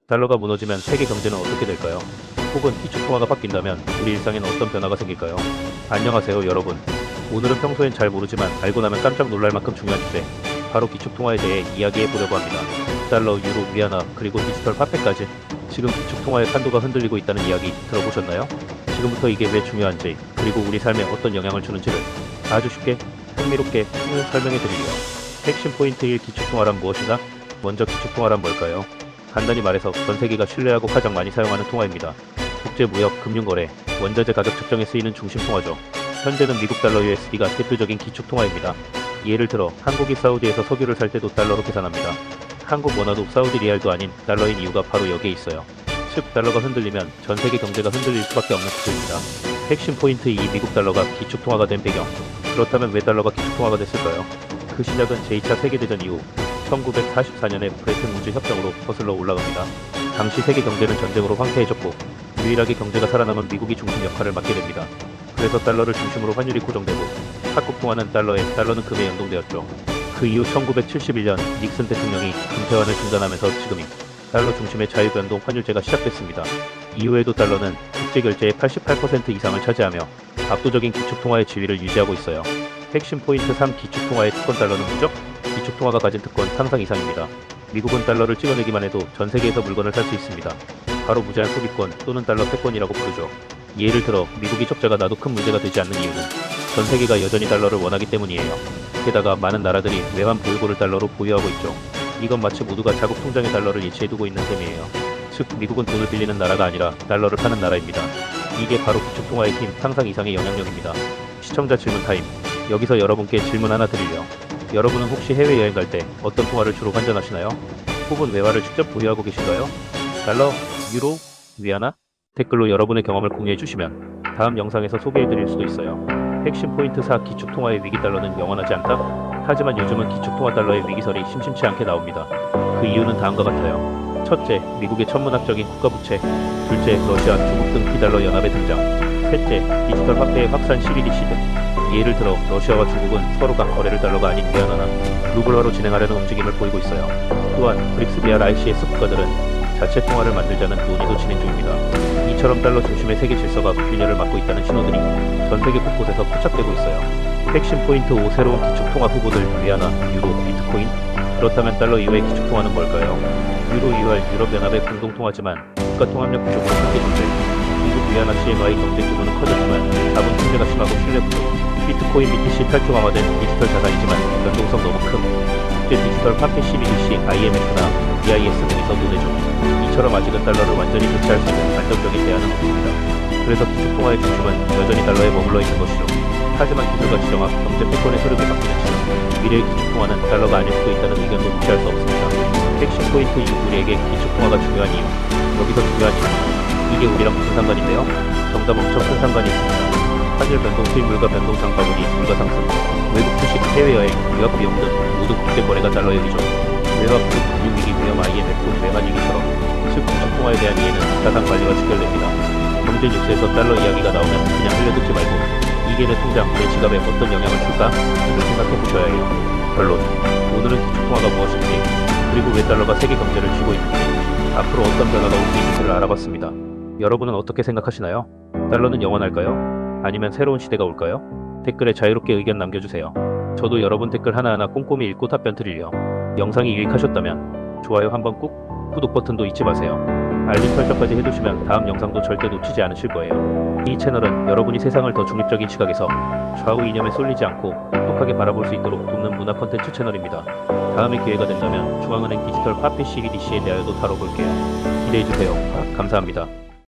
달러가 무너지면 세계 경제는 어떻게 될까요? 혹은 기축통화가 바뀐다면 우리 일상에는 어떤 변화가 생길까요? 안녕하세요 여러분. 오늘은 평소엔 잘 모르지만 알고 나면 깜짝 놀랄 만큼 중요한 주제, 바로 기축통화에 대해 이야기해 보려고 합니다. 달러, 유로, 위안화, 그리고 디지털 화폐까지 지금 기축통화의 판도가 흔들리고 있다는 이야기 들어보셨나요? 지금부터 이게 왜 중요한지, 그리고 우리 삶에 어떤 영향을 주는지를 아주 쉽게 흥미롭게 설명해 드리려요. 핵심 포인트 1. 기축통화란 무엇이냐? 먼저 기축통화란 뭘까요? 간단히 말해서 전 세계가 신뢰하고 가장 많이 사용하는 통화입니다. 국제 무역, 금융거래, 원자재 가격 측정에 쓰이는 중심 통화죠. 현재는 미국 달러 USD가 대표적인 기축 통화입니다. 예를 들어 한국이 사우디에서 석유를 살 때도 달러로 계산합니다. 한국 원화도 사우디 리알도 아닌 달러인 이유가 바로 여기에 있어요. 즉 달러가 흔들리면 전 세계 경제가 흔들릴 수밖에 없는 구조입니다. 핵심 포인트 2. 미국 달러가 기축 통화가 된 배경. 그렇다면 왜 달러가 기축 통화가 됐을까요? 그 시작은 제2차 세계대전 이후 1944년의 브레튼 우즈 협정으로 거슬러 올라갑니다. 당시 세계 경제는 전쟁으로 황폐해졌고 유일하게 경제가 살아남은 미국이 중심 역할을 맡게 됩니다. 그래서 달러를 중심으로 환율이 고정되고 각국 통화는 달러에, 달러는 금에 연동되었죠. 그 이후 1971년 닉슨 대통령이 금태환을 중단하면서 지금이 달러 중심의 자유변동 환율제가 시작됐습니다. 이후에도 달러는 국제결제의 88% 이상을 차지하며 압도적인 기축통화의 지위를 유지하고 있어요. 핵심 포인트 3. 기축통화의 특권. 달러는 무적? 기축통화가 가진 특권 상상 이상입니다. 미국은 달러를 찍어내기만 해도 전 세계에서 물건을 살 수 있습니다. 바로 무제한 소비권 또는 달러 패권이라고 부르죠. 예를 들어 미국이 적자가 나도 큰 문제가 되지 않는 이유는 전 세계가 여전히 달러를 원하기 때문이에요. 게다가 많은 나라들이 외환 보유고를 달러로 보유하고 있죠. 이건 마치 모두가 자국 통장에 달러를 예치해두고 있는 셈이에요. 즉 미국은 돈을 빌리는 나라가 아니라 달러를 파는 나라입니다. 이게 바로 기축통화의 힘 상상 이상의 영향력입니다. 시청자 질문 타임. 여기서 여러분께 질문 하나 드리려. 여러분은 혹시 해외여행 갈 때 어떤 통화를 주로 환전하시나요? 혹은 외화를 직접 보유하고 계신가요? 달러, 유로, 위안화? 댓글로 여러분의 경험을 공유해 주시면 다음 영상에서 소개해 드릴 수도 있어요. 핵심 포인트 4. 기축통화의 위기. 달러는 영원하지 않다? 하지만 요즘은 기축통화 달러의 위기설이 심심치 않게 나옵니다. 그 이유는 다음과 같아요. 첫째, 미국의 천문학적인 국가부채. 둘째, 러시아, 중국 등 비달러 연합의 등장. 셋째, 디지털 화폐의 확산 CBDC 등. 예를 들어 러시아와 중국은 서로 각 거래를 달러가 아닌 위안화나 루블화로 진행하려는 움직임을 보이고 있어요. 또한 브릭스 BR ICS 국가들은 자체 통화를 만들자는 논의도 진행 중입니다. 이처럼 달러 중심의 세계 질서가 균열을 맞고 있다는 신호들이 전 세계 곳곳에서 포착되고 있어요. 핵심 포인트 5. 새로운 기축통화 후보들. 위안화, 유로, 비트코인? 그렇다면 달러 이외의 기축통화는 뭘까요? 유로, UR, 유럽연합의 공동통화지만 국가통합력 부족으로 크게 존재. 미국 위안화 CNY 경제 규모는 커졌지만 자본 침체가 심하고 신뢰 부족. 비트코인 BTC 탈중 강화된 디지털 자산이지만 변동성 너무 큼. 국제 디지털 화폐 CBDC, IMF나 BIS 등에서 논의 중. 이처럼 아직은 달러를 완전히 대체할 수 있는 안정적인 대안은 없습니다. 그래서 기축통화의 중심은 여전히 달러에 머물러 있는 것이죠. 하지만 기술과 지정학, 경제 패권의 흐름이 바뀌는 지금 미래의 기축통화는 달러가 아닐 수도 있다는 의견도 무시할 수 없습니다. 핵심 포인트 6. 우리에게 기축통화가 중요한 이유. 여기서 중요한 이유. 이게 우리랑 무슨 상관인데요? 정답 엄청 큰 상관이 있습니다. 환율 변동, 수입 물가 변동, 장바구니, 물가 상승, 외국 주식, 해외여행, 유학 비용 등 모두 국제 거래가 달러의 위조. 외화 부족, 금융위기, 위험, IMF, 외환위기처럼 즉 기축통화에 대한 이해는 자산 관리와 직결됩니다. 경제 뉴스에서 달러 이야기가 나오면 그냥 흘려듣지 말고 이게 내 통장, 내 지갑에 어떤 영향을 줄까? 를 생각해 보셔야 해요. 결론. 오늘은 기축통화가 무엇인지, 그리고 왜 달러가 세계 경제를 쥐고 있는지, 앞으로 어떤 변화가 올 수 있는지를 알아봤습니다. 여러분은 어떻게 생각하시나요? 달러는 영원할까요? 아니면 새로운 시대가 올까요? 댓글에 자유롭게 의견 남겨주세요. 저도 여러분 댓글 하나하나 꼼꼼히 읽고 답변 드리려. 영상이 유익하셨다면 좋아요 한번 꾹, 구독 버튼도 잊지 마세요. 알림 설정까지 해두시면 다음 영상도 절대 놓치지 않으실 거예요. 이 채널은 여러분이 세상을 더 중립적인 시각에서 좌우 이념에 쏠리지 않고 똑똑하게 바라볼 수 있도록 돕는 문화 콘텐츠 채널입니다. 다음에 기회가 된다면 중앙은행 디지털 화폐 CBDC에 대하여도 다뤄볼게요. 기대해주세요. 감사합니다.